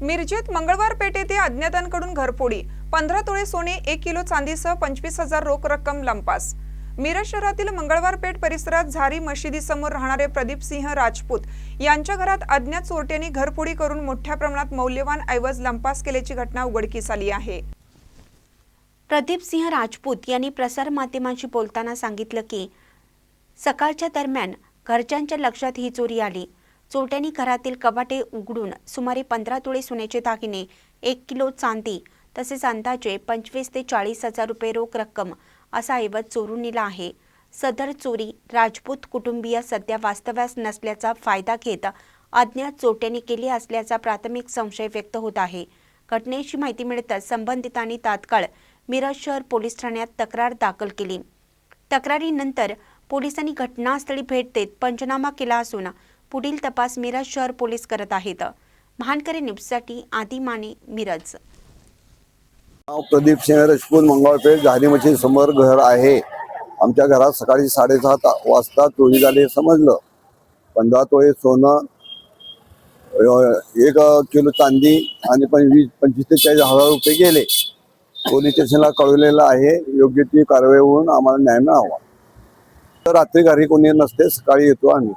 मिरजेत मंगळवार पेठेत अज्ञातांकडून घरफोडी, 15 तोळे सोने, 1 किलो चांदीसह 25,000 रोख रक्कम लंपास। मिरज शहरातील मंगळवार पेठ परिसरात झारी मशिदीसमोर राहणारे प्रदीप सिंह राजपूत यांच्या घरात अज्ञात चोरट्यांनी घरफोडी करून मोठ्या प्रमाणात मौल्यवान ऐवज लंपास केल्याची घटना उघडकीस आली आहे। प्रदीप सिंह राजपूत यांनी प्रसार माध्यमांशी बोलताना सांगितलं की सकाळच्या दरम्यान घरच्यांच्या लक्षात ही चोरी आली। चोरट्यांनी घरातील कपाटे उघडून सुमारे 15 तोळे सोन्याचे दागिने, 1 किलो चांदी तसेच अंदाजे 25 ते 40,000 रुपये रोख रक्कम असा ऐवज चोरून नेला आहे। सदर चोरी राजपूत कुटुंबीय सध्या वास्तव्यास नसल्याचा फायदा घेत अज्ञात चोरट्यांनी केली असल्याचा प्राथमिक संशय व्यक्त होत आहे। घटनेची माहिती मिळताच संबंधितांनी तात्काळ मिरज शहर पोलीस ठाण्यात तक्रार दाखल केली। तक्रारीनंतर पोलिसांनी घटनास्थळी भेट देत पंचनामा केला असून पुढील तपास मिरज शहर पोलीस करत आहेत। महानकरी न्यूजसाठी आदी माने, मिरज। प्रदीप सिंह राजपूत, मंगळपेठ झारी मशीद समोर घर आहे। आमच्या घरात सकाळी 7:30 वाजता चोरी झाली समजलं। 15 तोळे सोनं, 1 किलो चांदी आणि 25 ते 40,000 रुपये गेले। पोलीस स्टेशनला कळवलेलं आहे। योग्य ती कारवाई होऊन आम्हाला न्याय मिळावा। तर रात्री घरी कोणी नसते, सकाळी येतो आम्ही।